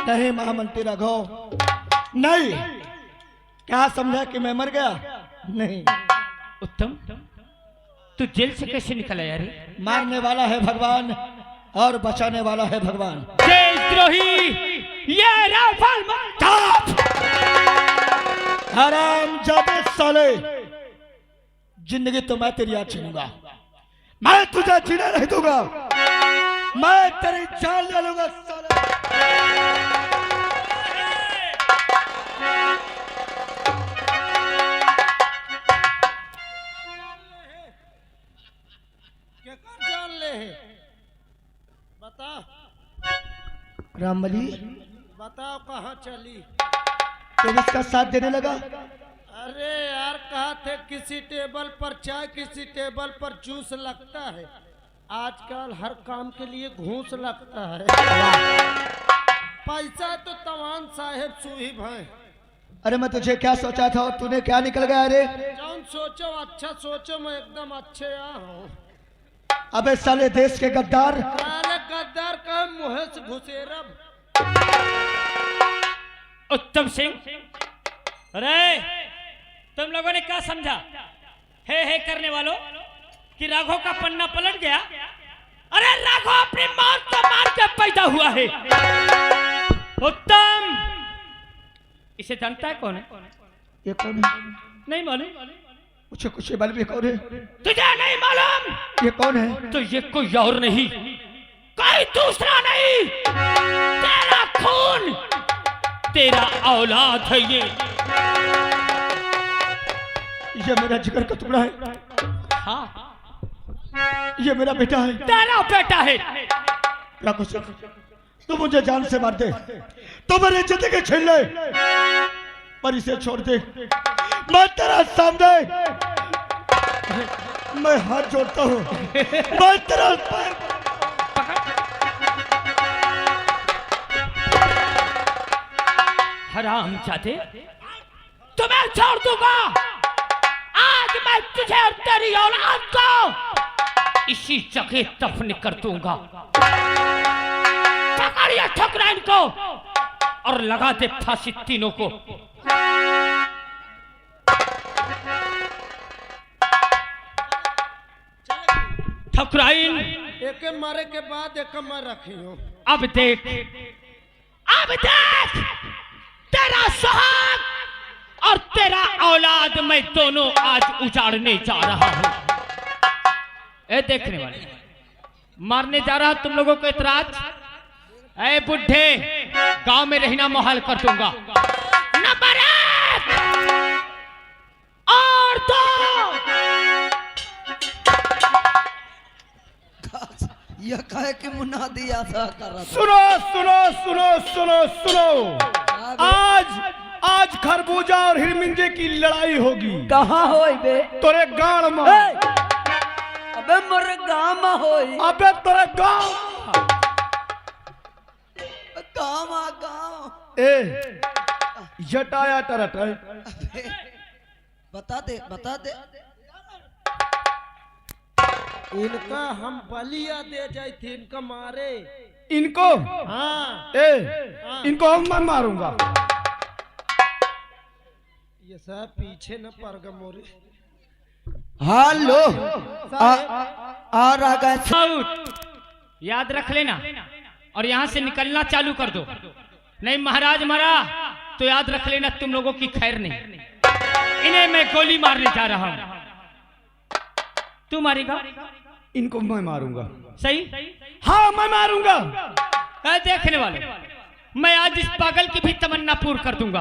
नहीं महामंत्री राघव, नहीं। क्या समझा कि मैं मर गया? नहीं। उत्तम, तू जेल से कैसे निकला यार? मारने वाला है भगवान और बचाने वाला है भगवान। देशद्रोही, ये राफेल हराम जादे साले, जिंदगी तो मैं तेरी याद छीनूंगा, मैं तुझे जीने नहीं दूंगा, मैं तेरी जान ले लूंगा साले। जान ले है, बता रामबली, बताओ कहाँ चली? तो इसका साथ देने लगा? अरे यार, कहा थे किसी टेबल पर चाय, किसी टेबल पर जूस लगता है। आजकल हर काम के लिए घूस लगता है। पैसा तो तवान साहेब सुही भाई। अरे मैं तुझे क्या सोचा था और तूने क्या निकल गया? अरे जौन सोचो अच्छा सोचो, मैं एकदम अच्छे हूँ। अबे साले देश के गद्दार, साले गद्दार का मुँह से घुसेरब। उत्तम सिंह, अरे तुम लोगों ने क्या समझा हे करने वालों कि राघव का पन्ना पलट गया? अरे राघव अपनी मौत तो मार के पैदा हुआ है। उत्तम, इसे जानता है कौन है? ये कौन है? नहीं मालूम? कुछ बल भी कौन है? तुझे नहीं मालूम? ये कौन है? तो ये कोई और नहीं, कोई दूसरा नहीं, तेरा खून, तेरा औलाद है ये मेरा जिगर का टुकड़ा है। हाँ, ये मेरा बेटा है। तेरा बेटा है। तू मुझे जान से मार दे, तो मेरी जिंदगी छीन ले, पर इसे छोड़ दे। मैं तेरा सामने, मैं हाथ जोड़ता हूँ, मैं तेरा हराम जाते, तुम्हें छोड़ दूंगा। आज मैं तुझे और तेरी औलाद को इसी जगह दफन कर दूंगा। पकड़िए ठकुराइन को और लगा दे फांसी तीनों को। ठकुराइन, एक मारे के बाद एक मैं रखी हूँ। अब देख, अब देख, तेरा सुहाग और तेरा औलाद मैं दोनों आज उजाड़ने जा रहा हूं। ए देखने वाले, मारने जा रहा तुम लोगों को इतराज? ए बुढ़े, गांव में रहना मुहाल कर दूंगा। नंबर 1 और 2। यह कहे कि मुनादी आशा कर रहा था। सुनो सुनो सुनो सुनो सुनो, आज खरबूजा और हिरमिंजे की लड़ाई होगी। कहाँ होई बे? तोरे गांव में। अबे मोरे गाँव में होई। अबे तोरे गांव। गाँव ए जटाया टरटा, बता दे। इनका हम बलिया दे जाए थे, इनका मारे। इनको? हाँ। इनको मैं मारूंगा। ये सब पीछे न पड़ गए मोरे। हेलो, आ रहा गए। याद रख लेना और यहाँ से निकलना चालू कर दो, नहीं महाराज मरा तो याद रख लेना तुम लोगों की खैर नहीं। इन्हें मैं गोली मारने जा रहा हूँ। तू मारेगा? इनको मैं मारूंगा। सही? हाँ मैं मारूंगा। देखने वाले, मैं आज इस पागल की भी तमन्ना पूर्ण कर दूंगा।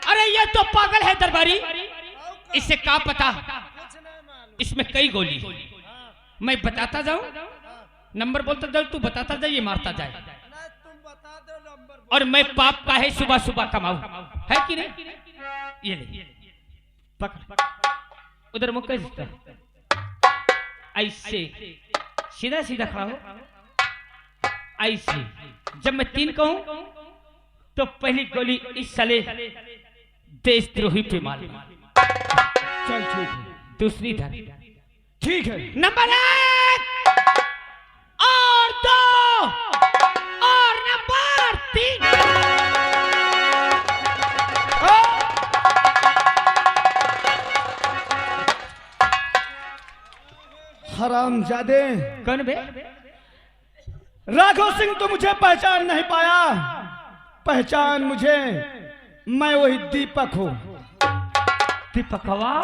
अरे ये तो पागल है दरबारी, इसे क्या पता इसमें कई गोली। मैं बताता जाऊं, नंबर बोलता जाऊं, तू बताता जा, ये मारता जाए। तुम बता दो नंबर। और मैं पाप का है सुबह सुबह कमाऊं, है कि नहीं? ये ले पकड़, उधर मुक्का ऐसे सीधा सीधा खड़ा हो। ऐसे जब मैं 3 कहूं तो पहली गोली इस साले देशद्रोही पे मार। चल ठीक है। दूसरी धर। ठीक है। नंबर 1 और 2 और नंबर 3। हरामजादे, कौन बे? राघव सिंह तो मुझे पहचान नहीं पाया। पहचान मुझे, मैं वही दीपक हूँ। दीपकवा,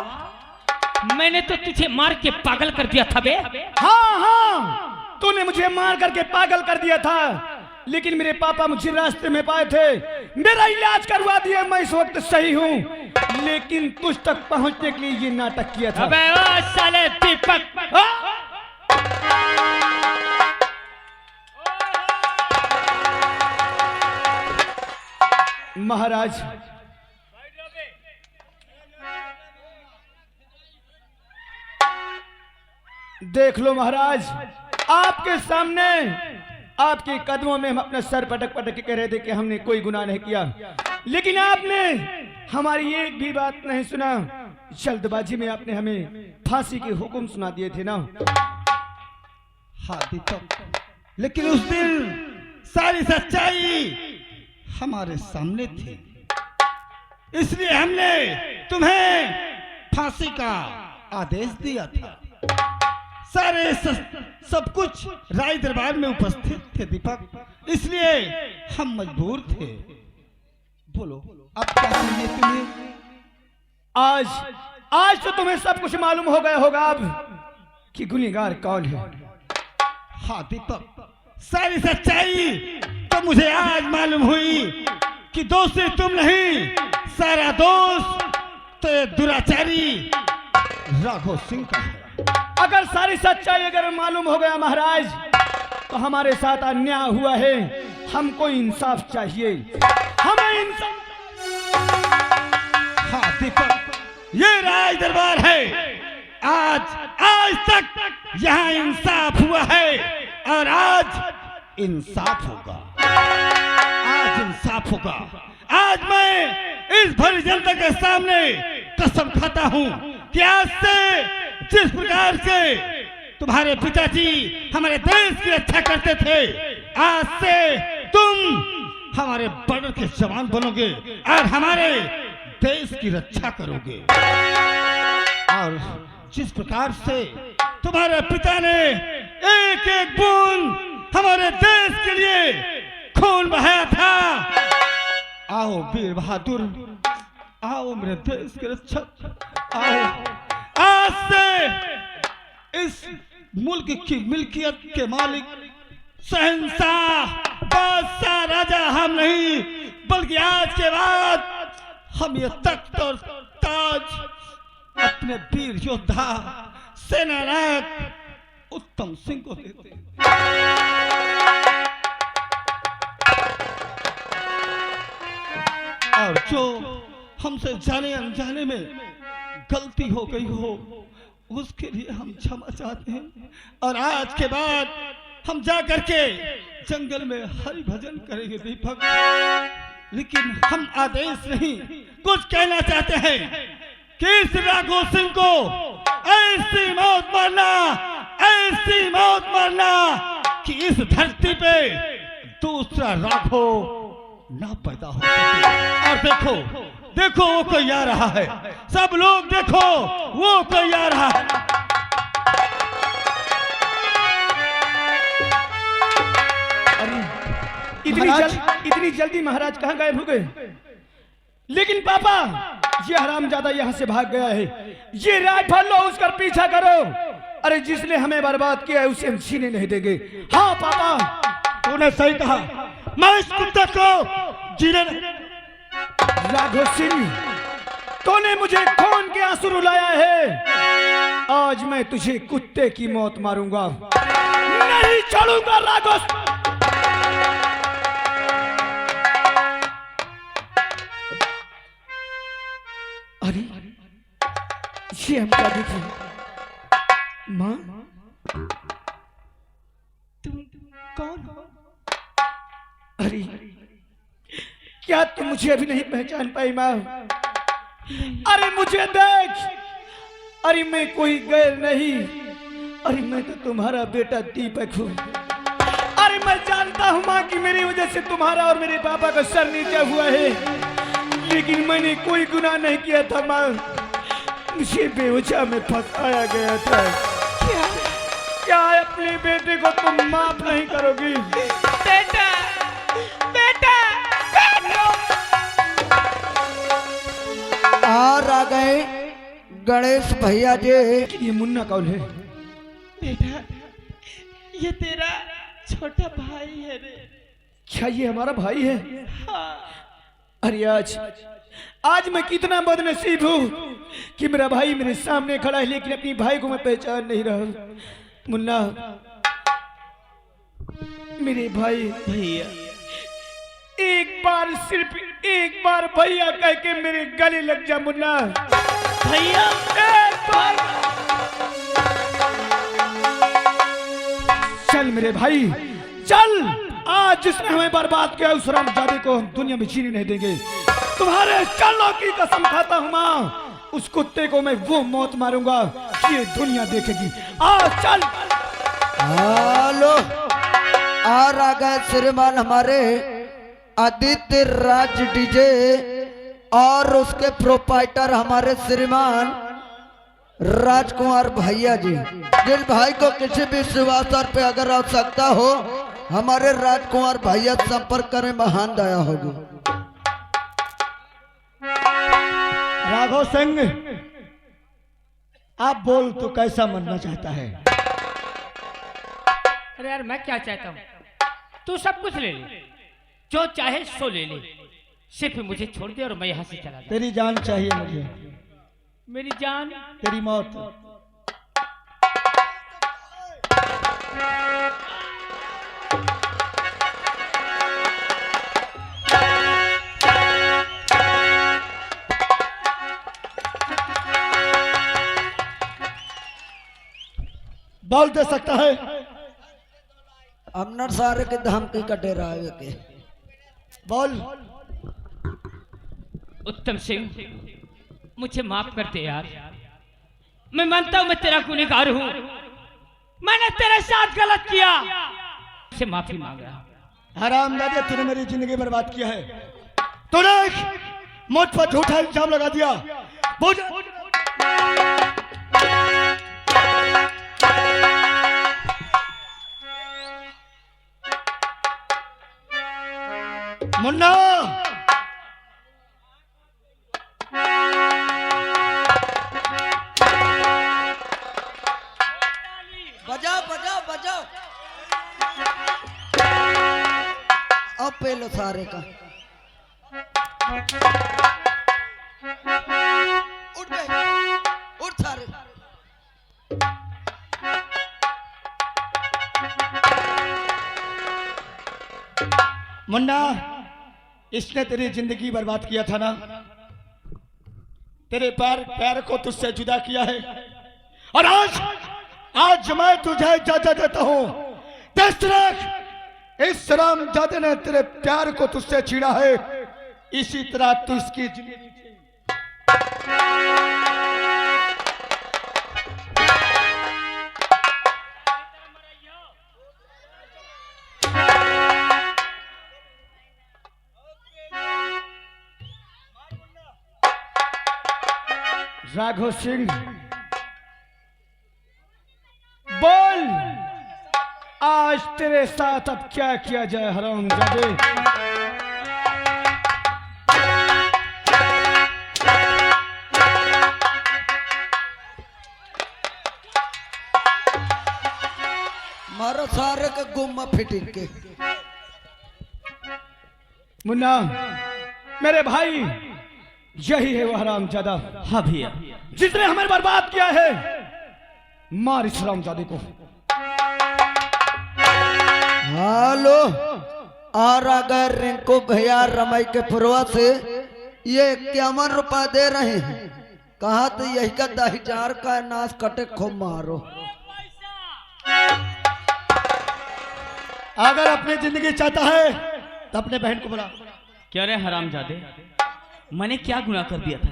मैंने तो तुझे मार के पागल कर दिया था बे। हाँ हाँ, तूने मुझे मार करके पागल कर दिया था, लेकिन मेरे पापा मुझे रास्ते में पाए थे, मेरा इलाज करवा दिया। मैं इस वक्त सही हूँ, लेकिन तुझ तक पहुँचने के लिए ये नाटक किया था। अबे ओ साले दीपक, महाराज, देख लो महाराज, आपके सामने, आपके कदमों में हम अपना सर पटक पटक के कह रहे थे कि हमने कोई गुनाह नहीं किया, लेकिन आपने हमारी एक भी बात नहीं सुना। जल्दबाजी में आपने हमें फांसी के हुक्म सुना दिए थे ना। हाँ दीपक, लेकिन उस दिन सारी सच्चाई हमारे सामने थी, इसलिए हमने तुम्हें फांसी का आदेश दिया था। सारे सब कुछ राय दरबार में उपस्थित थे दीपक, इसलिए हम मजबूर थे। बोलो अब क्या चाहिए तुम्हें? आज तो तुम्हें सब कुछ मालूम हो गया होगा अब कि गुनहगार कौन है। हाँ दीपक, सारी सच्चाई तो मुझे आज मालूम हुई कि दोषी तुम नहीं, सारा दोष तो ये दुराचारी राघव सिंह का है। अगर सारी सच्चाई अगर मालूम हो गया महाराज, तो हमारे साथ अन्याय हुआ है, हमको इंसाफ चाहिए, हमें इंसाफ। हाँ दीपक, ये राज दरबार है, आज तक यहाँ इंसाफ हुआ है और आज इंसाफ होगा, आज इंसाफ होगा। आज मैं इस भरी जनता के सामने कसम खाता हूँ कि आज से जिस प्रकार से तुम्हारे पिताजी हमारे देश की रक्षा करते थे, आज से तुम हमारे बॉर्डर के जवान बनोगे और हमारे देश की रक्षा करोगे। और जिस प्रकार से तुम्हारे पिता ने एक एक बूंद हमारे देश के लिए खून बहाया था, आओ वीर बहादुर, आओ मेरे देश के रक्षक, आओ। आज से इस मुल्क की मिल्कियत के मालिक, शहंशाह, बादशाह, राजा हम नहीं, बल्कि आज के बाद हम ये तख्त और ताज अपने वीर योद्धा सेनानायक उत्तम सिंह को देते हैं। और जो हमसे जाने अनजाने में गलती हो गई हो, उसके लिए हम क्षमा चाहते हैं। और आज के बाद हम जा करके जंगल में हरि भजन करेंगे दीपक, लेकिन हम आदेश नहीं, कुछ कहना चाहते हैं कि इस राघव सिंह को ऐसी मौत मरना, ऐसी मौत मरना कि इस धरती पे दूसरा राघव ना पैदा हो सके। और देखो देखो वो कोई आ रहा है, सब लोग देखो वो कोई आ रहा है। इतनी जल्दी महाराज कहाँ गायब हो गए? लेकिन पापा, ये हरामजादा यहाँ से भाग गया है, ये राइफल लो, उसका पीछा करो। अरे जिसने हमें बर्बाद किया है उसे हम छीने नहीं देंगे। हाँ पापा, तूने सही कहा, मैं इस कुत्ते को जीने राघव सिंह, तूने मुझे खून के आंसू रुलाया है, आज मैं तुझे कुत्ते की मौत मारूंगा, नहीं छोड़ूंगा राघव। अरे ये हम क्या देखे? माँ, तुम कौन हो? अरे क्या तुम मुझे अभी नहीं पहचान पाई माँ? अरे मुझे देख, अरे मैं कोई गैर नहीं, अरे मैं तो तुम्हारा बेटा दीपक हूँ। अरे मैं जानता हूँ माँ कि मेरी वजह से तुम्हारा और मेरे पापा का सर नीचा हुआ है, लेकिन मैंने कोई गुनाह नहीं किया था माँ, मुझे बेवजह में फंसाया गया था। क्या अपनी बेटी को तुम माफ नहीं करोगी? बेटा बेटा और आ गए गणेश भैया जी। ये मुन्ना कौन है? बेटा ये तेरा छोटा भाई है रे। क्या ये हमारा भाई है? हाँ। अरे आज मैं कितना बदनसीब हूँ कि मेरा भाई मेरे सामने खड़ा है, लेकिन अपनी भाई को मैं पहचान नहीं रहा। मुन्ना मेरे भाई, भैया एक बार, सिर्फ एक बार भैया कह के मेरे गले लग जा मुन्ना। भैया एक बार चल मेरे भाई चल। आज जिसने हमें बर्बाद किया उस रामजादे को हम दुनिया में जीने नहीं देंगे। तुम्हारे चरणों की कसम खाता हूँ माँ, उस कुत्ते को मैं वो मौत मारूंगा ये दुनिया देखेगी। आज चल। हेलो, और आ गए श्रीमान हमारे आदित्य राज डीजे और उसके प्रोपाइटर हमारे श्रीमान राजकुमार भैया जी। जिन भाई को किसी भी सेवा स्तर पे अगर आवश्यकता हो हमारे राजकुमार भैया संपर्क करें, महान दया होगी। राघव सिंह, आप बोल तो कैसा मरना चाहता है? अरे यार मैं क्या चाहता हूँ, तू सब कुछ ले ले, जो चाहे सो ले ले, सिर्फ मुझे छोड़ दे और मैं यहाँ से चला जाऊँ। तेरी जान चाहिए मुझे, मेरी जान? तेरी मौत। बोल दे सकता है? अमनर सारे के धमकी का डेरा है के बोल। उत्तम सिंह मुझे माफ कर दे यार, मैं मानता हूं मैं तेरा गुनहगार हूं, मैंने तेरे साथ गलत किया, से माफी मांग रहा हूं। हरामजादे, तूने मेरी जिंदगी बर्बाद किया है। तूने मुझ पर झूठा इल्जाम लगा दिया। मुन्ना, बजाओ बजाओ बजाओ। अब पहलो सारे का उठ गए, उठ सारे। मुन्ना, इसने तेरी जिंदगी बर्बाद किया था ना, तेरे पैर को तुझसे जुदा किया है, और आज मैं तुझे इजाजत देता हूं। इस रामजादे ने तेरे प्यार को तुझसे छीना है, इसी तरह तू इसकी जिंदगी राघव सिंह, बोल आज तेरे साथ अब क्या किया जाए हरामजादे? मारो सारे के गुम्मा फिटिंग के। मुन्ना मेरे भाई, यही है वो हरामजादा। हाँ भैया, जिसने हमें बर्बाद किया है। मार इस हरामजादे को। हेलो, और अगर रिंकू भैया रमई के पुरवा से ये 51 रुपया दे रहे हैं, कहा तो यही का 10,000 का नाश कटे खूब मारो। अगर अपनी जिंदगी चाहता है तो अपने बहन को बुला। क्या रे हरामजादे, मैंने क्या गुनाह कर दिया था?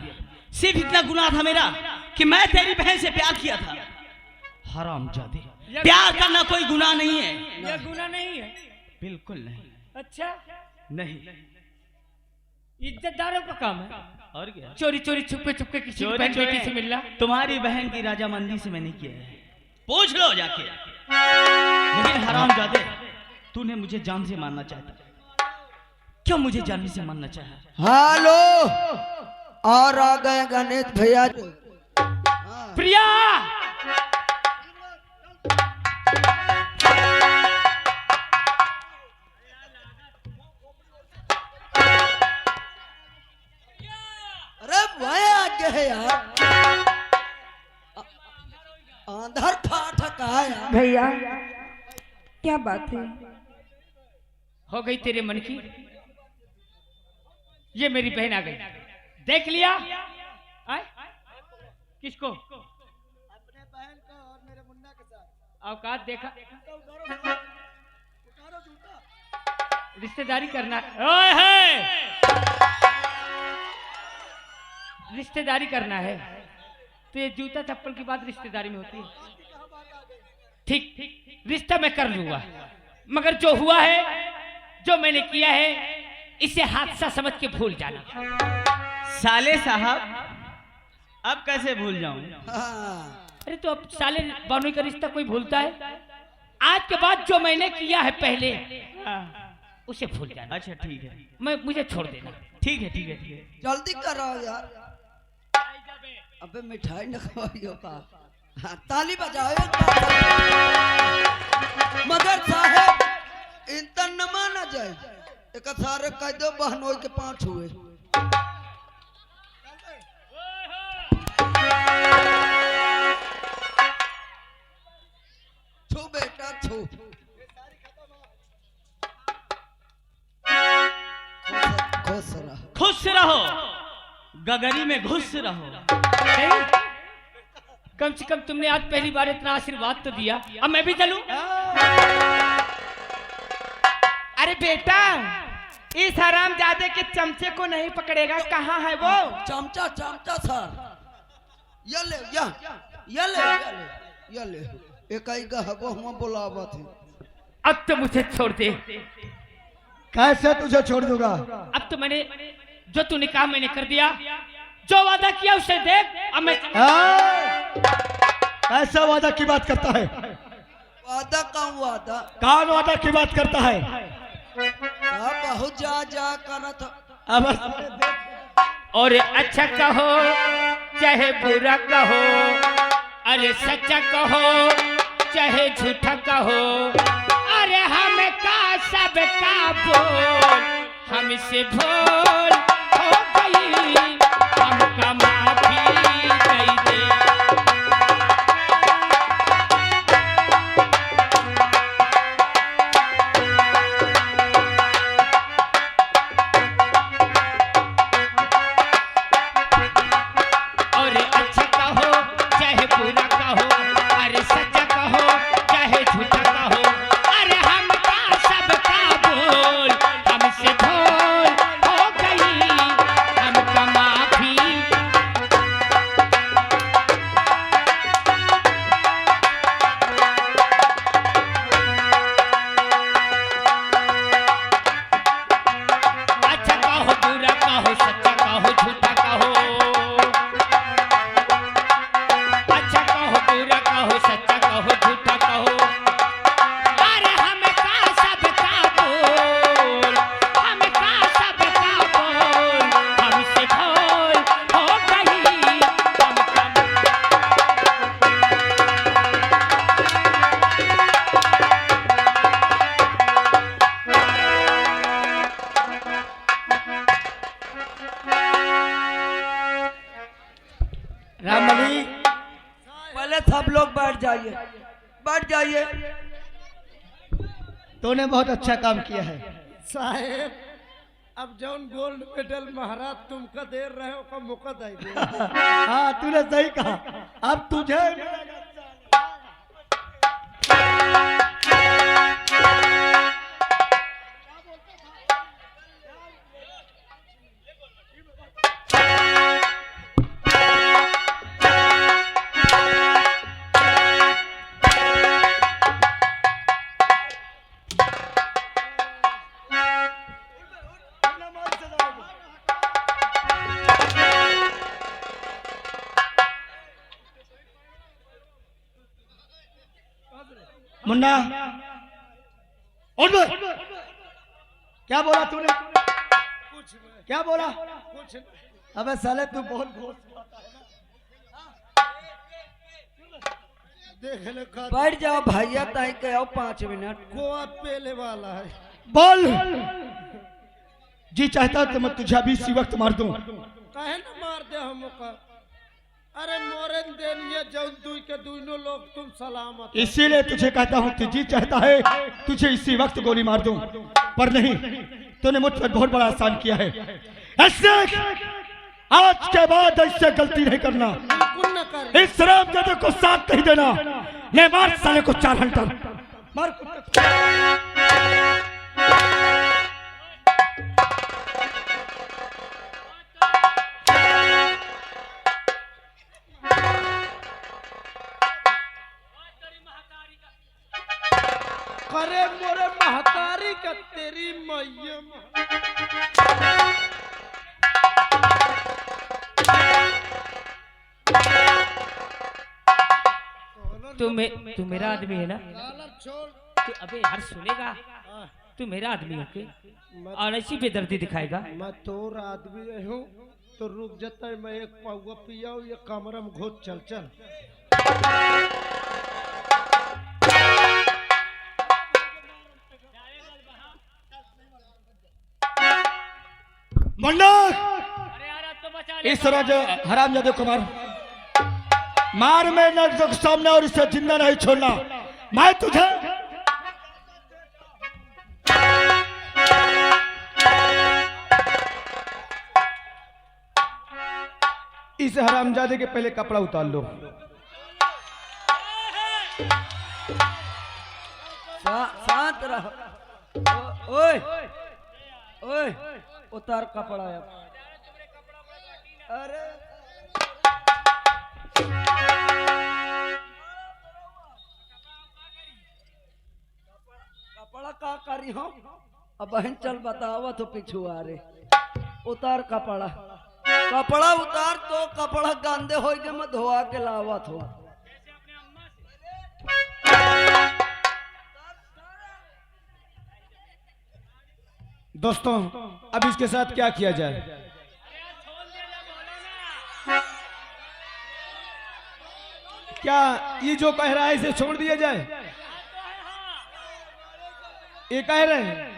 सिर्फ इतना गुनाह था मेरा कि मैं तेरी बहन से प्यार किया था। हरामजादे, प्यार करना कोई गुनाह नहीं है। यह गुनाह नहीं है। बिल्कुल नहीं। अच्छा, नहीं, इज्जतदारों का काम है। और क्या? चोरी चोरी छुपके छुपके किसी चोरी बहन बेटी चोरी से मिलना। तुम्हारी बहन की राजामंदी से मैंने किया है, पूछ लो जाके। लेकिन हरामजादे, तूने मुझे जान से मारना चाहता, क्यों मुझे जान से मारना चाहा? हेलो, और आ गए गणेश भैया। प्रिया, अरे वह आगे है यार, अंदर फाटक आया। भैया क्या बात है? हो गई तेरे मन की? ये मेरी बहन आ गई, देख लिया? आए? किसको? अपने बहन को और मेरे मुन्ना के साथ। औकात देखा? रिश्तेदारी करना ओए है, रिश्तेदारी करना है तो ये जूता चप्पल की बात रिश्तेदारी में होती है। ठीक, रिश्ता मैं कर लूंगा, मगर जो हुआ है, जो मैंने किया है, इसे हादसा समझ के भूल जाना। साले साहब, अब कैसे भूल जाऊं? हाँ, अरे तो अब साले बानोई का रिश्ता कोई भूलता है? आज के बाद जो मैंने किया है पहले, उसे भूल जाना। अच्छा ठीक है, मुझे छोड़ देना। ठीक है, ठीक है, ठीक है। जल्दी करो यार, अबे मिठाई न खवाइयो का। हाँ, ताली बजाओ एक बार। मगर साहब इनता न माना जाए, एक सारे कह दो बहनोई के 5 हुए। छू बेटा छू, खुश रहो। खुश रहो, गगरी में घुस रहो। नहीं? कम से कम तुमने आज पहली बार इतना आशीर्वाद तो दिया, अब मैं भी चलूं? अरे बेटा, इस हरामजादे के चमचे को नहीं पकड़ेगा, कहाँ है वो? चमचा चमचा सर, ये ले ये ले एक आई का हबो हम बुलावा थी। अब तो मुझे छोड़ दे। कैसे तुझे छोड़ दूंगा? अब तो मैंने जो तूने कहा मैंने कर दिया, जो वादा किया उसे देख। अब मैं ऐसा वादा की बात करता है? वादा का वादा कौन वादा की बात करता है? बहुत जा करत। अब और अच्छा कहो चाहे बुरा कहो, अरे सच्चा कहो चाहे झूठा कहो, अरे हम का सब का बोल हमसे भूल हो गई, हमका माफी दे दे। और अच्छा कहो चाहे बुरा कहो, अरे सच्चा कहो चाहे झूठा कहो, अरे हमका सब का बोल हमसे भूल हो गई, हमका माफी। अच्छा कहो बुरा कहो, सच्चा कहो झूठा कहो, अच्छा कहो बुरा कहो, सच्चा कहो झूठा कहो, अरे हमका सब का बोल हमका सब का बोल हमसे भूल हो गई, हमका राममणि, पहले सब लोग बैठ जाइए। तूने बहुत अच्छा काम किया है। साहेब, अब जौन गोल्ड मेडल महाराज तुमका दे रहे हो का मौका दे। हाँ, तूने सही कहा। अब तुझे मुन्ना उठ बे। क्या बोला तूने? कुछ नहीं, क्या बोला? कुछ नहीं। अबे साले तू बहुत घोष देखने का बैठ जाओ भैया, ताई के आओ 5 मिनट। गोवा पेले वाला है। बोल। जी चाहता तो मैं तुझे अभी इसी वक्त मार दूं। काहे न मार दे हमका? अरे मोरन देन ये जौन दुई के दोनों लोग तुम सलामत। इसीलिए तुझे कहता हूँ कि जी चाहता है तुझे इसी वक्त गोली मार दूं, पर नहीं, तूने मुझ पर बहुत बड़ा एहसान किया है। ऐसे आज के बाद ऐसे गलती नहीं करना। बिल्कुल न कर। इस शराब जादे को साथ नहीं देना। ले मार साले को 4 घंटा मार। करे मोरे महतारी का तेरी मैया। तू मेरा आदमी है ना? लालर छोड़। तू अबे यार सुनेगा? तू मेरा आदमी हो के और ऐसी बेदर्दी दिखाएगा? मैं तोर आदमी हूँ तो रुक जाता है। मैं एक पाउआ पिया हूँ, ये कमरा में घोट। चल चल। मुन्ना अरे यार अब तो बचा ले। इस तरह जो हरामजादे को मार में नजर के सामने और इसे जिंदा नहीं छोड़ना। मैं तुझे इस हरामजादे के पहले कपड़ा उतार लो। शांत रहो। ओए ओए उतार कपड़ा अब। अरे कपड़ा का करी हो? अब बहन चल बतावा तो पिछू आ रे। उतार कपड़ा, कपड़ा उतार। तो कपड़ा गंदे हो गए, मैं धोआ के लावत हो। दोस्तों अब इसके साथ क्या किया जाए? क्या ये जो कह रहा है इसे छोड़ दिया जाए? ये कह रहे हैं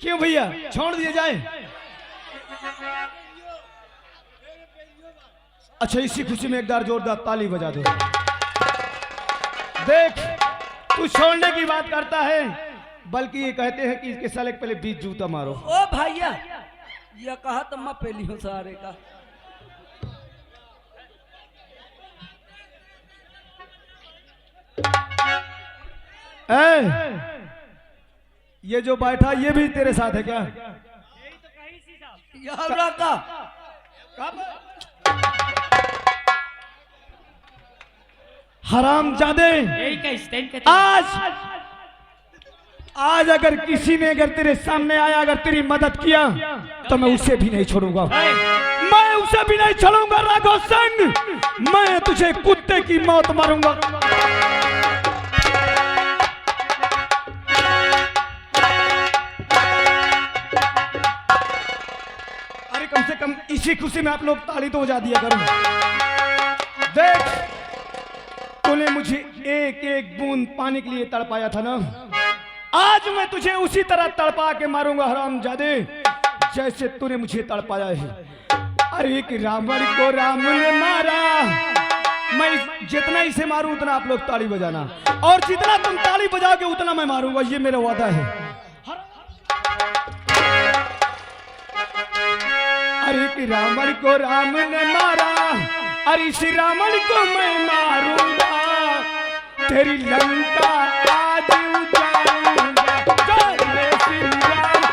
क्यों भैया छोड़ दिया जाए? अच्छा इसी खुशी में एक बार जोरदार ताली बजा दो। देख तू छोड़ने की बात करता है, बल्कि ये कहते हैं कि इसके साले के पहले 20 जूता मारो। ओ भैया ये कहा तो मैं पहली हूँ सारे का। ये जो बैठा ये भी तेरे साथ है क्या? यहाँ का हरामजादे, यही का स्टैंड कहते हैं। आज अगर किसी ने अगर तेरे सामने आया, अगर तेरी मदद किया तो मैं उसे भी नहीं छोड़ूंगा। मैं उसे भी नहीं छोड़ूंगा राघव सिंह। मैं तुझे कुत्ते की मौत मारूंगा। अरे कम से कम इसी खुशी में आप लोग ताली तो बजा दिया करो। देख तूने मुझे एक एक बूंद पानी के लिए तड़पाया था ना, आज मैं तुझे उसी तरह तड़पा के मारूंगा हरामजादे, जैसे तूने मुझे तड़पाया है। अरे कि रावण को राम ने मारा, मैं जितना इसे मारूं उतना आप लोग ताली बजाना, और जितना तुम ताली बजाओगे उतना मैं मारूंगा, ये मेरा वादा है। अरे कि रावण को राम ने मारा, अरे इस रावण को मैं मारूंगा, तेरी लंका आज उजाड़ूंगा। जय श्री राम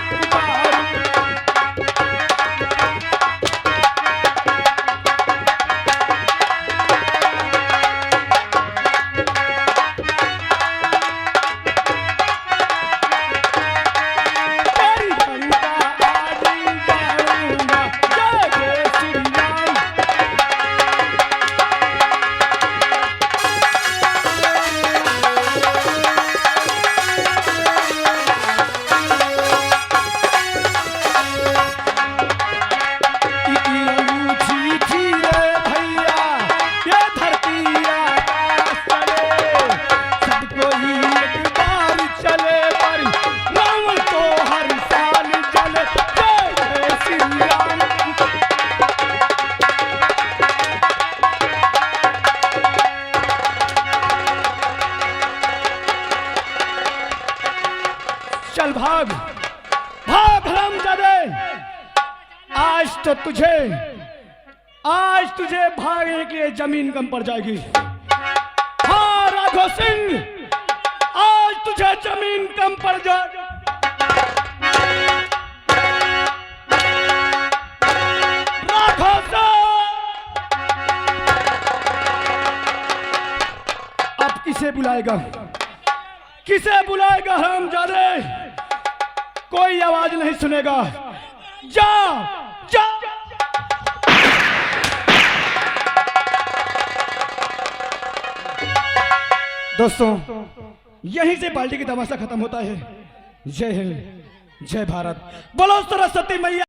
तेरी लंका आज उजाड़ूंगा। जय श्री राम। भाग भाग हरामजादे। आज तुझे भागने के लिए जमीन कम पड़ जाएगी। हाँ राघव सिंह, आज तुझे जमीन कम पड़ जाएगी। राघव सिंह, अब किसे बुलाएगा, किसे बुलाएगा हरामजादे? कोई आवाज नहीं सुनेगा। जा जा। दोस्तों, यहीं से बाल्टी की तमाशा खत्म होता है। जय हिंद, जय भारत। बोलो सरस्वती मैया।